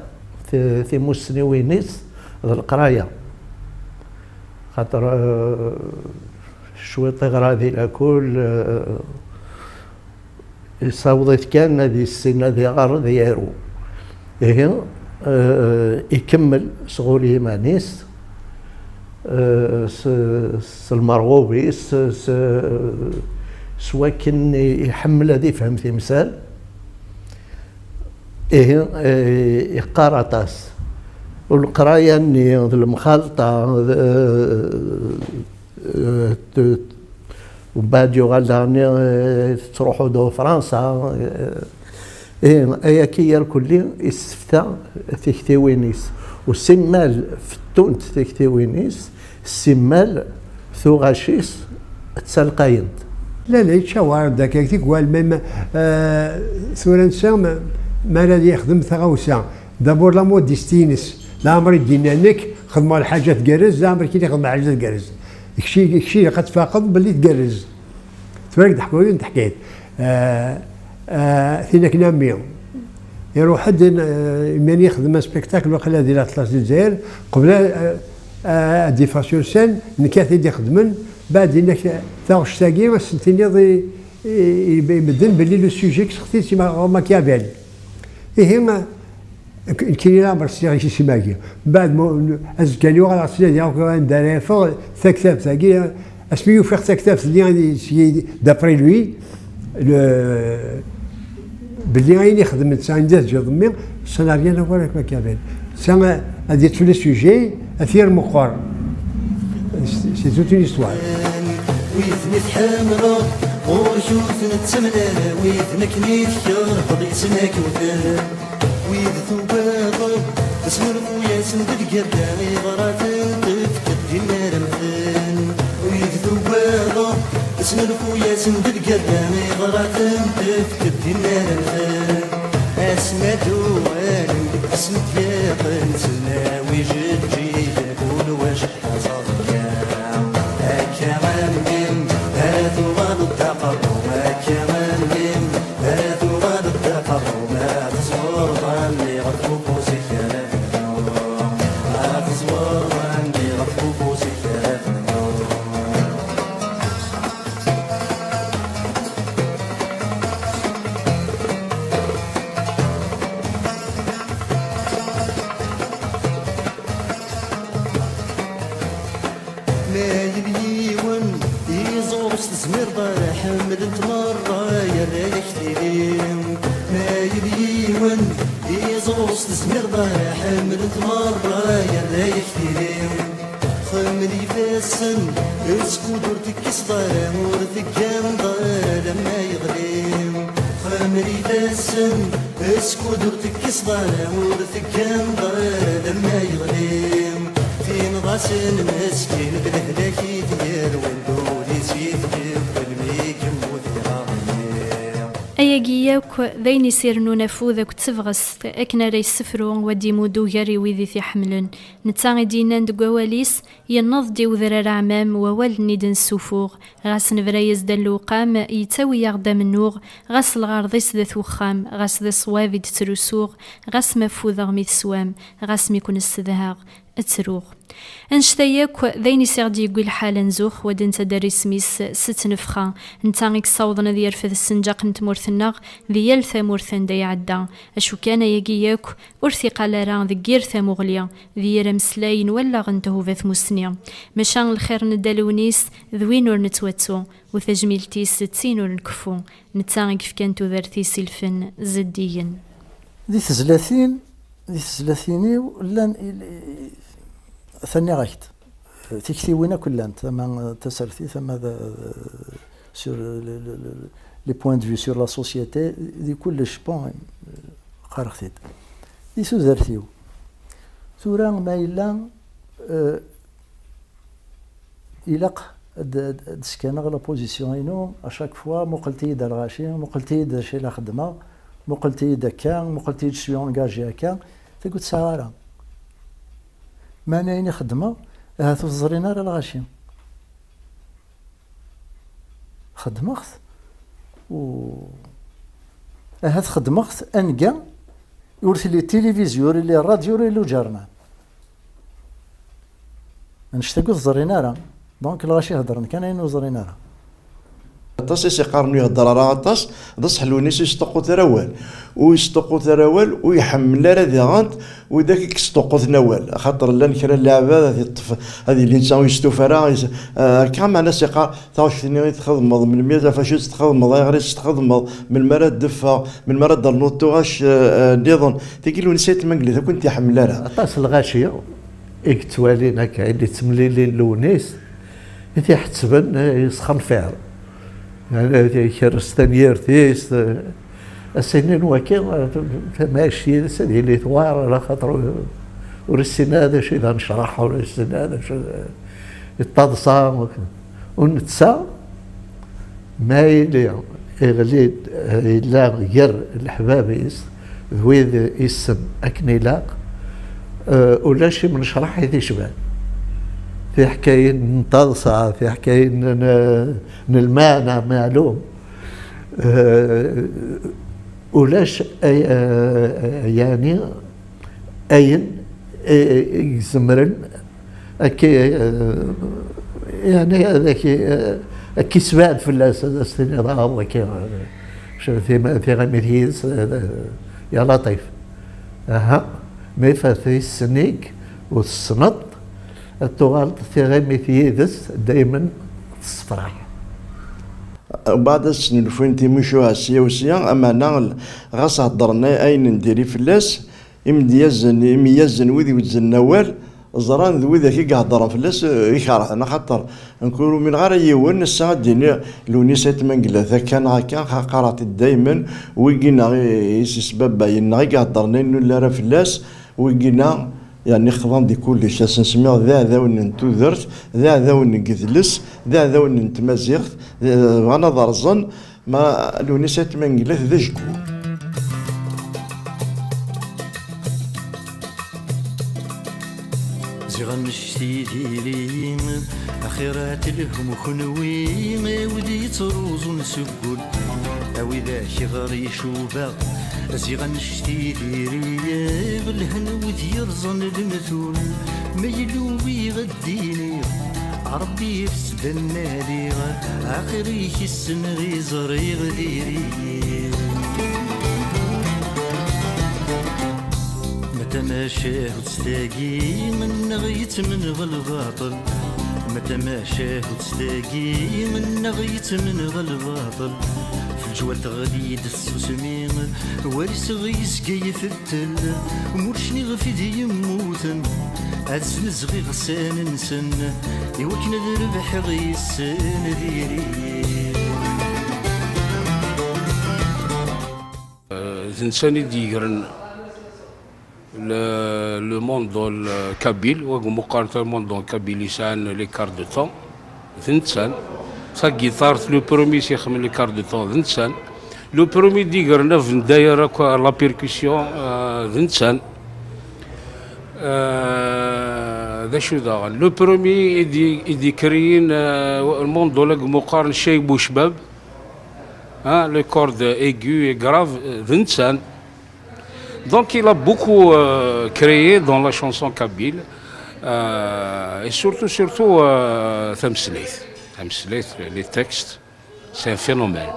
في مسنوينيس القراية خاطر شوي طغرا ذي الأكل يصوضت كان هذه السنة ذي غار ذيارو إيه يكمل صغولي مانيس المرغوبي سوا كان يحمل هذه فهم تمثال إيه يقرا طاس والقرايه المخالطه وبعد يغال تروحوا دو فرنسا ايا كي الكل استفتاء تكتوينيس والسمال في تونس تكتوينيس السمال ثو غاشيس تسالقايند لا يتشاور داك تيقوال ميم ثورة نسا ما الذي يخدم ثغوسا دابور لا مود ديستينس لا عمر يدينا نك خدموا الحاجة تقرز لا عمر كي يخدم الحاجة تقرز كشي قد فاقد باللي تقرز ثورة تحكوا حكيت ثينك ناميو يروح حد من يخدم سبيكتاكل وقيلا ديال اطلس الجزائر قبل دي فاسيون سان نكاثي دي خدمن بعد انك تاغش تاكي وسنتيني يبدل باللي لو سوجي كسختي سيما ماكيافيلي هما كاين عمر سي شي سماكي بعد ازكانيو على السيده ديال دار فوق ثكثاف ثاكي اسميو فيغ ثكثاف اللي دابري لوي باللي غادي يخدم الانسان ديال جضمي سا ريان افوار افيك ماكيافيلي سا هادي تو لي سوجي اثير مقر سي توت اون هيستوار ويثني تحمرا ورشوف نتسمنا ويثنك نيثكر قضيتناك وثان ويث ثوباضا تسمر ويا سندد قرداني غرات تفكر دينا رمثان ويث ثوباضا تسمر ويا سندد قرداني غرات تفكر دينا رمثان اسمى دوان اسمى فيقن سنا ويجد جيدا كون واش حصل كمان من هاتو غاد التقرب كمان من هاتو غاد التقرب ما تصور ظني غتفوقو سكرات ما تصور ظني غتفوقو سكرات تسمير ضار حمد تمرة يا رايح تليم ما يبيون يزوص تسمير ضار حمد تمرة يا رايح تليم خملي فاسن اسكو دورتك صدار مورتك جنضار لما يغليم خملي فاسن اسكو دورتك صدار مورتك جنضار لما يغليم فين غاسن مسكين بالهلاكي ديال وندوري سيف أياكياك ذين يسيرنو نفوذك تفغس أكنا ري السفرو ودي مودو غاري ويذي في حملن نتاغي دينان دقواليس ينض دي وذرار عمام ووال ندن السفوغ غاس نفرايز دلو قام يتاوي يغدام النوغ غاس الغارضيس ذا ثوخام غاس ذا صوافي تتروسوغ غاس مفوذ غميث سوام غاس ميكون السذهاغ اتروغ انشتاياك ذين يسيغدي يقول حالا نزوخ ودن تداري سميس ست نفخا نتاغيك صوضنا ذي يرفذ السنجاق نتمورثناغ ذي يلثى مورثن دي عدا اشو كان ياكياك ارثي قالارا ذي قيرثى مغليا ذي يرمسلاين ولا غنته فث مسنيا مشان الخير ندالونيس ذوين ور نتواتو وثجميلتيس ستين ور نكفو نتاغيك فكانتو ذرثي سلفن زديين ذي تزلاثين لان ثاني غايت تكتيوينا كلان ثم تسرتي ثم هذا سور لي بوين دو في سور لا سوسيتي دي كلش بون قرختيت دي سوزرتيو ثورا ما إلا إلاق دسكان غلا بوزيسيون إنو أشاك فوا مقلتي دا الغاشي مقلتي دا شي لا خدمة مقلتي دا كان مقلتي شوي انجاجي كان تقول سهارة ما ناين خدمة هاتو الزرينة راه الغاشي خدمت و هات خدمت انقا يورث لي التلفزيون اللي الراديو اللي جارنا نشتاقو الزرينة راه دونك الغاشي هضرن كان ينو زرينة راه طاس يقارنو يهضر راه طاس دص حلونيس يستقو تراوال ويستقو تراوال ويحمل راه ذي غانت وداك يستقو نوال خاطر لان كرا اللعبه هذه الانسان يستوفرا كاع ناس يقا تاوش ثاني تخدم من 100 فاش تخدم غير تخدم من مراد دفا من مراد النوتو غاش نيضن تيقولوا نسيت المنقلي كنت يحمل راه طاس الغاشي اكتوالين هكا اللي تمليلين لونيس تيحتسبن يسخن فيها يعني كرس تنيرتيس السنين وكان ماشي سدي لي ثوار على خاطر ورسينا هذا شي ذا نشرح ورسينا هذا شي التضصام ونتسا ما يلي يغلي إلا غير الحبابيس ذويذ يسم أكنيلاق ولا شي من شرح يدي شبان في حكاية نطلصة في حكاية المعنى معلوم ولاش يعني أين يزمرن أكي يعني هذاك أكي سباد في السنة هذا كي في غميثيس يا لطيف أها ما فاتي السنيك والسنط التغالط في غميثيس دائما تصفرح بعد السنين الفوينتي مشوها السياسية أما أنا غاس هضرنا أين نديري فلاس يميزن وذي وتزن نوال زران ذوي ذاك يهضر فلاس يكره أنا خاطر نكونوا من غير يوون الساعة ديني لونيسات منقلة كان هكا قرات دايما ويقينا يسبب باينا يهضرنا إنه لا راه فلاس ويقينا يعني خضم دي كل شيء نسميو ذا ون تودرت ذا ون قذلس ذا ون نتمازيغ انا ضرزن ما لونيسات منقلة ذا جكو زغن ديرين اخيرات لهم خنوي ما ودي تروز نسقل او اذا شغري شوبا زغن ديرين بالهنود يرزن المثول ما يلوي غديني ربي يفسدنا لي اخري السن غي زري غديري متماشاه وتستاقي من غيت من غالباطل متماشاه وتستاقي من غيت من غالباطل في الجوال تغديد السوسمين وارس غيس كيف التل ومرشني غفيدي يموتن أزن زغي غسان نسن يوكن الربح غيسان ديري زنساني ديغرن le monde kabyle ومقارنة الموند كابيليسان لي كار دو طون ذنتسان سا غيتار لو برومي سيخمن لي كار دو طون ذنتسان لو برومي ديغرنا في دايره لا بيركسيون ذنتسان ذا شو ذا لو برومي يدي كريين الموند ولا مقارن شيء بوشباب لو كورد ايغو اي غراف ذنتسان. Donc il a beaucoup créé dans la chanson kabyle et surtout Tamsleith, les textes, c'est un phénomène.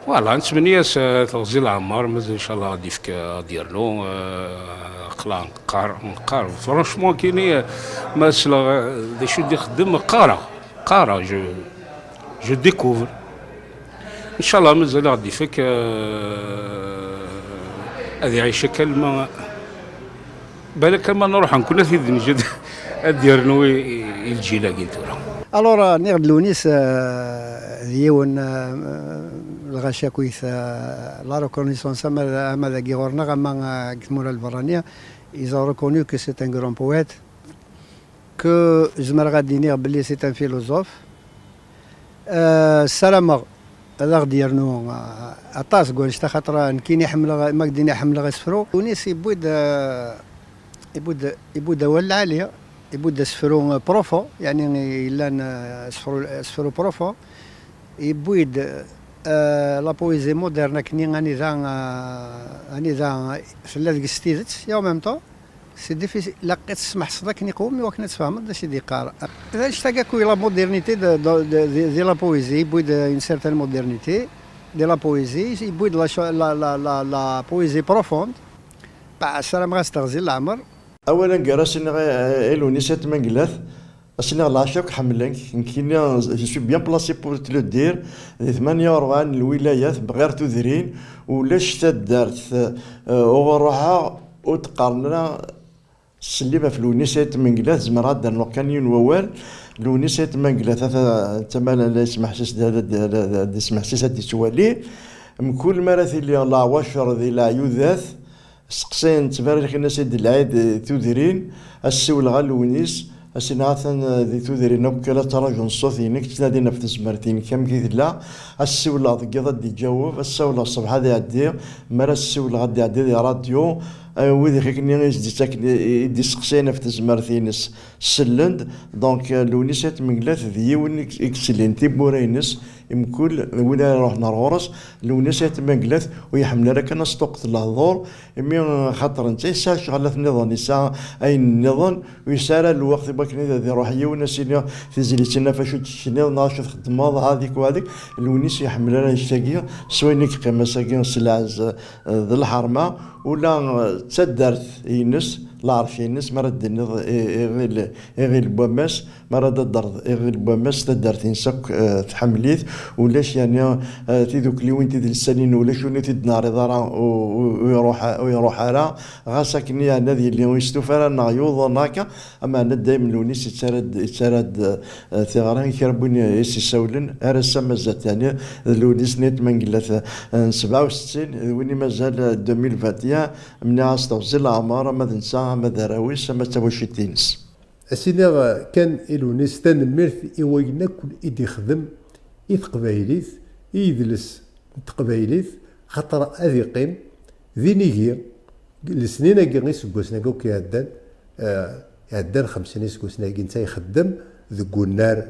Voilà, نتمنى تغزي العمار مازال ان شاء الله غادي يفك ديالو قلا نقار فرانشمون كاين مسألة دي شو دي خدم قارة جو ديكوفر ان شاء الله مازال غادي يفك هذه عايشه كلمه بالك ما نروح نكون في نجد ادير نوي الجيله قلت له الور نيغد لونيس ديون الغاشا كويس لا ريكونيسونس ماذا كيغورنا غما كتمولا البرانيه ils ont reconnu que c'est un grand poète que زمر غادي نيغ بلي c'est un philosophe سلامه هذا غادي يرنو عطاس قول شتا خاطر كاين يحمل ما قدينا يحمل غير سفرو ونيس يبود ولا عاليه يبود سفرو بروفو يعني الا سفرو بروفو يبود لا بويزي مودرن كني اني ذا ثلاث ستيزت يا ميم طون سي ديفيسيل لقيت تسمح صداك نقوم وكنا تفهم داش دي قارئ اذا اشتاق كوي لا مودرنيتي دي لا بويزي يبود اون سيرتان مودرنيتي دي لا بويزي يبود لا بويزي بروفوند با السلام غاستغزي العمر اولا قراسنا الوني سات منقلاث اسنا العشاق حملك يمكن جو سوي بيان بلاسي بور تلو دير 48 الولايات بغير تذرين ولاش تدارت وروحها وتقارنا سليمه في لونيسات منقلاث زمرات دار كان ينوال لونيسات منقلاث تما لا يسمح حساس هذا يسمح حساس هذا توالي كل مرة اللي الله وشر ذي لا يذاث سقسين تبارك الناس ديال العيد تودرين السول غا لونيس أسنعثا ذي تودرين وكلا تراجع الصوت ينك تنادينا في تزمرتين كم كيد لا السولة غادي يجاوب السولة الصبح هذا يعدي مرة السولة غادي يعدي راديو وذي خيكني يدي سقسينا في تزمرتينس سلند دونك لونيسات مقلات ذيون اكسلين تيبورينس يمكن وين نروح نرورس لونيسات مقلات ويحمل لك انا ستوقت الهضور مي خاطر انت سا شغلات النظام يسا اي النظام ويسال الوقت باك ذي روح يونسينا في زيلتنا فاش تشني ناشط خدمه هذيك وهذيك لونيس يحمل لنا يشتاقي سوينك قيمه ساكن سلاز ذي الحرمه ولا تدرت ينس لارش ينس مرد غير بوماس مرد الدرد غير بوماس تدرت ينسك تحمليت ولاش يعني تيذوك اللي وين تيد السنين ولا شنو تيد نار ضرا ويروح على غاسك يعني هذه اللي يستوفر لنا يوضناك اما انا دائما لونيس يتسرد ثغران كربون يسولن ارسا مازال يعني لونيس نيت من قلت 67 وين مازال 2021 من استوزل العماره ما ننسى ما دراويش ما تبوش تينس أسيدي كان إلونيس تنمرت إوينا كل إيدي يخدم قبايليت يدلس تقبايليت خاطر أذي قيم ذي نيجي السنين أجي سكوسنا كوك يعدان 50 سكوسنا أجي نتا يخدم ذو النار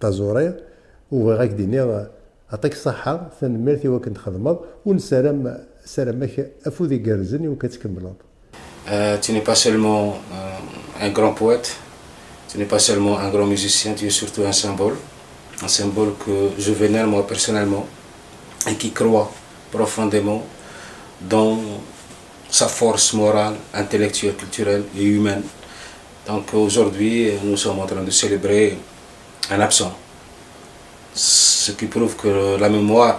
تازوري وغاك ديني أعطيك الصحة تنمرت وكنت خدمة ونسلم سلامك أفوذي كارزني وكتكمل. Tu n'es pas seulement un grand poète, tu n'es pas seulement un grand musicien, tu es surtout un symbole que je vénère moi personnellement et qui croit profondément dans sa force morale, intellectuelle, culturelle et humaine. Donc aujourd'hui, nous sommes en train de célébrer un absent, ce qui prouve que la mémoire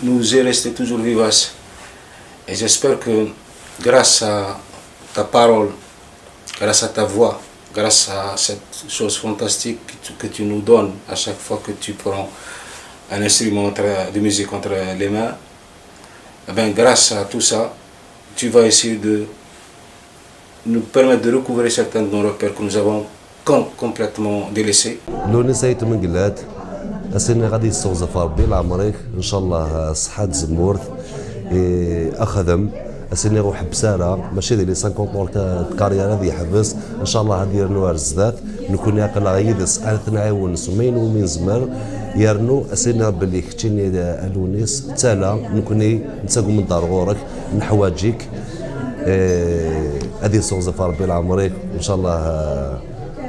nous est restée toujours vivace. Et j'espère que grâce à ta parole, grâce à ta voix, grâce à cette chose fantastique que tu nous donnes à chaque fois que tu prends un instrument de musique entre les mains, eh bien, grâce à tout ça, tu vas essayer de nous permettre de recouvrer certains de nos repères que nous avons complètement délaissés. لونيسايت من قلات أسيني غادي يستوظف ربي العمريك إن شاء الله صحة زمورت أخدم أسيني روح بسالة ماشي ديالي 50 طول كارير هذه يحبس إن شاء الله هذه يرنو الزدات نكون ياقل غيدس نعاون سمين ومن زمر يرنو أسيني باللي كتيني الونيس تالا نكوني نتاقو من دار غورك نحواجيك هذه صوزة ربي العمريك إن شاء الله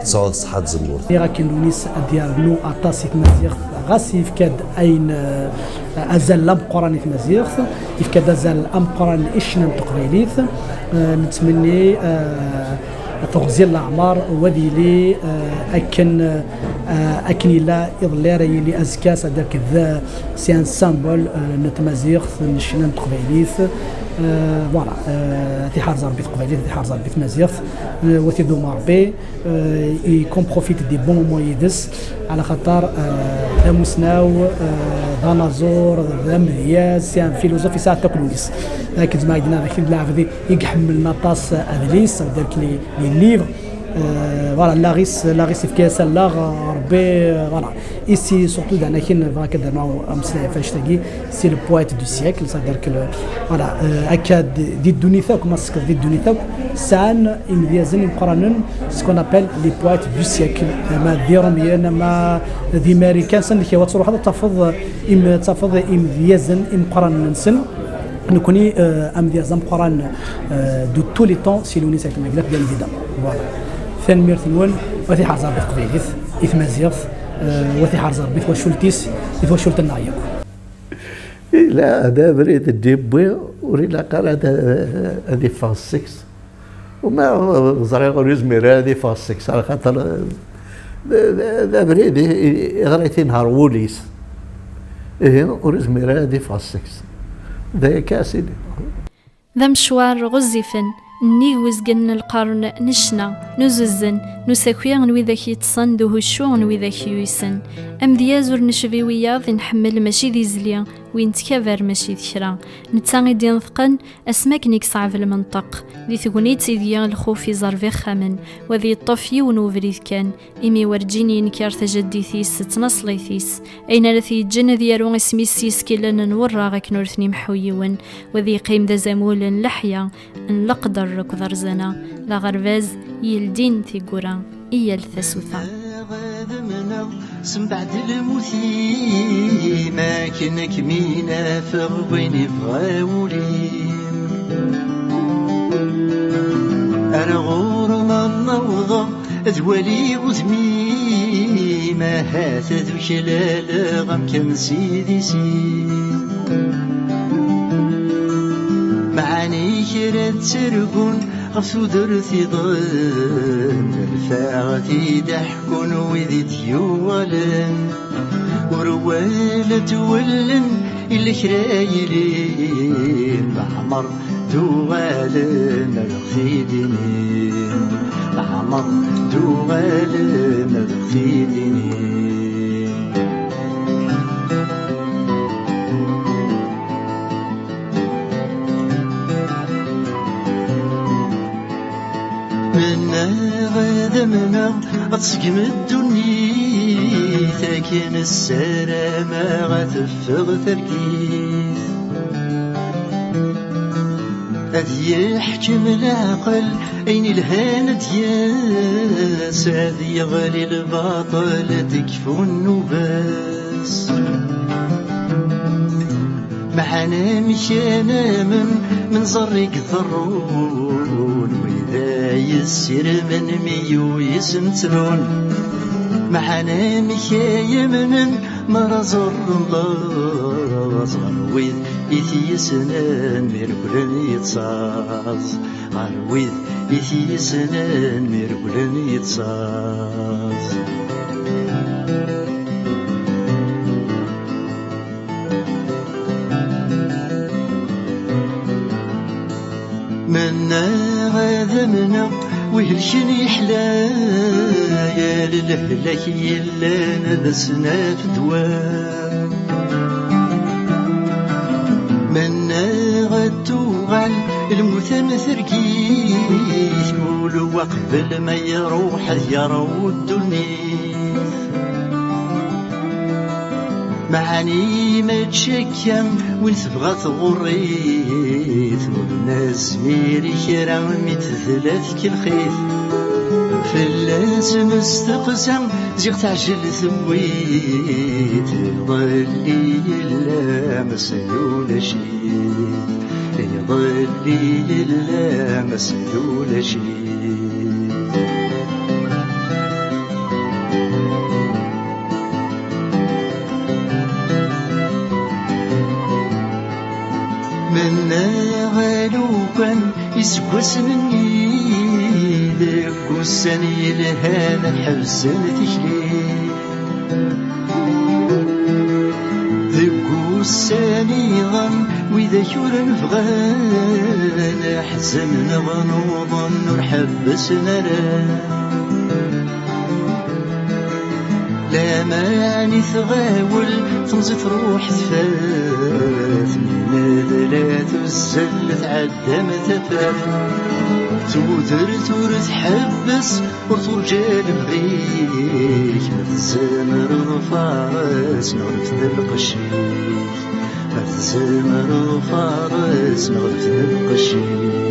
تصعد صحة زمور. لكن لونيس ديالو أطاسيت مزيغ غاسي يفكاد أين أزال لام قراني مزيغ يفكاد أزال أم قران إشنا تقبيليث نتمني تغزير الأعمار وذي لي أكن لا إضلال يلي أزكاس هذاك ذا سيان سامبول نتمزيغ نشنا تقبيليث فوالا تي حار زربي تقبيليث تي حار زربي مزيغ وثي دو ماربي يكون بروفيت دي بون مويدس على خاطر ذا مسناو ذا نازور ذا مذياز سيان فيلوزوفي ساعة تاكلونيس لكن زعما عندنا ذاك اللاعب ذي يحمل نطاس ادليس داك لي ليفر فوالا لاغيس في كاس لاغ ربي فوالا ايسي سورتو دعنا كاين هكا درنا امسنا فاش تاكي سي لو بويت دو سيكل صدر فوالا هكا دي دونيثاك ماسك دي دونيثاك سان امديازن مقارنن سكون ابل لي بويت دو سيكل ما ديرهم يانا ما دي ماريكان سن كي وتصرو هذا تفض امديازن مقارنن سن نكوني امديازن مقارن دو تو لي طون سي لونيس كما قلت ديال الفيدا فوالا ثاني ميرثنون وثي حار زربيت قبيليث إثمازيغ وثي حار زربيت وشولتيس وشولت النعيق لا هذا بريد الديبوي وريلا قال هذه فاس 6 وما زريغ ريزمير هذه فاس 6 على خاطر ذا بريد غريتي نهار ووليس وريزمير هذه فاس 6 ذا كاسد ذا مشوار غزفن نيغوز جن القرن نشنا نززن نساكويا نويذاك يتصن دوه الشو نويذاك يويسن أم ديازور نشفيويا ذي نحمل ماشي ذي زليا وين تكافر ماشي ذكرى نتا غيدي نثقن اسماكنيك صعب المنطق ذي ثقنيت ذيا الخوف يزرفي خامن وذي الطف يون وفريد كان إمي ورجيني نكار تجديثيس تنصليثيس أين لثي الجنة ديالو اسمي سيس كيلن نورا غاك نورثني محويون وذي قيم ذا زمول لحيا ان لقدر ركضر زنا لا غرفاز يلدين في قرى إيا الثسوثة سم بعد الموتي ما كنك مينا فغويني فغاولي أنا غور ما النوضة أدوالي غزمي ما هات ذو شلال غم كان سيدي سيد معاني كرات سرقون غفو درثي ضن رفاعتي ضحكون وذي تيوالن وروالة ولن اللي خرايلين بعمر دوغالن الغفي دينين بعمر دوغالن الغفي دينين غادمنا أتسقم الدنيا ثاكن السلامة غتفغ تركيز أذي يحكم العقل أين الهان دياس أذي يغلي الباطل تكفو النباس معنا مشانا من زرق ضرون وإذا يسير من ميو يسمتلون معنا مشايا من مرزر الله غرويذ إثي سنان ميرقلن يتصاز غرويذ إثي سنان ميرقلن يتصاز منا غاذمنا ويهلشن يحلى يا للهلاك يلا نبسنا في دوام منا غتوغل المثام ثركيث مولو وقبل ما يروح يرو الدنيا معاني ما تشكم وين تبغى تغريث والناس ميري كرا متثلاث كالخيث فلاس مستقسم زيغ تعجل ثويت ظلي إلا مسلول شيء ظلي إلا مسلول شيء منا غالوكا يسكوس مني ذاك السني لهان حبسن تشلي ذاك السني غن وإذا كورن فغان حزن غنوضا نرحبس نرى لا ماني ثغاول تنزف روح ثفاث من ذلات الزل تعدم ثفاث تودر تحبس وترجال بغيك متزامر الفارس نغرف القشيك متزامر الفارس نغرف القشيك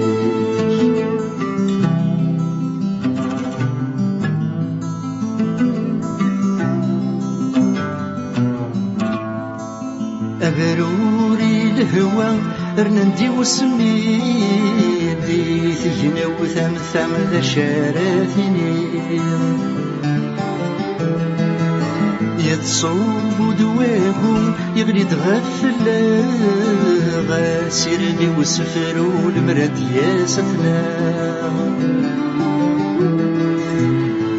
أبروري الهوى رنندي وسمي دي ثجنا وثم ذا شارثني يتصوب دواهم يغلي تغفل غاسرني وسفر والمرد ياسفنا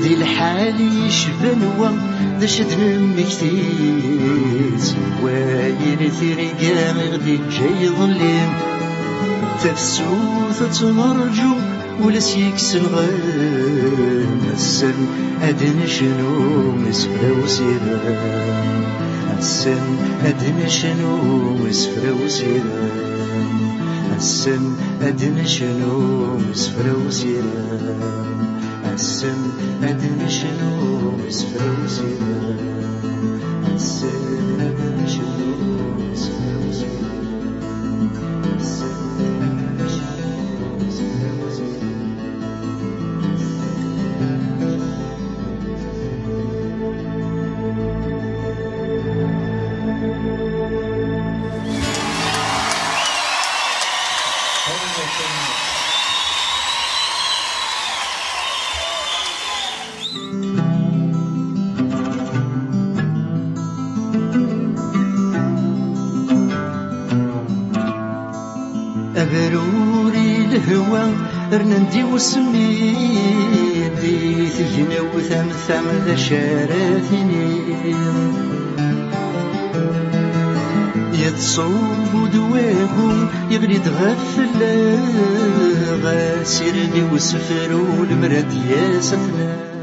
دي الحال يشبنوا ذا شدن مكتيز واير ثرقا غدي جاي ظلين تفسوثة نرجو ولا سيكس الغال السن أدن شنو مسفرة وسيران السن أدن شنو مسفرة وسيران السن أدن شنو مسفرة وسيران السن أدن شنو مسفرة وسيران السن أدن شنو مسفرة وسيران السن أدن شنو مسفرة وسيران أبروري الهوى رنندي وسمين دي ثجنا وثم ذا شارثني يتصوب دواهم يغلي تغفل غاسرني وسفروا المراد يا سفنا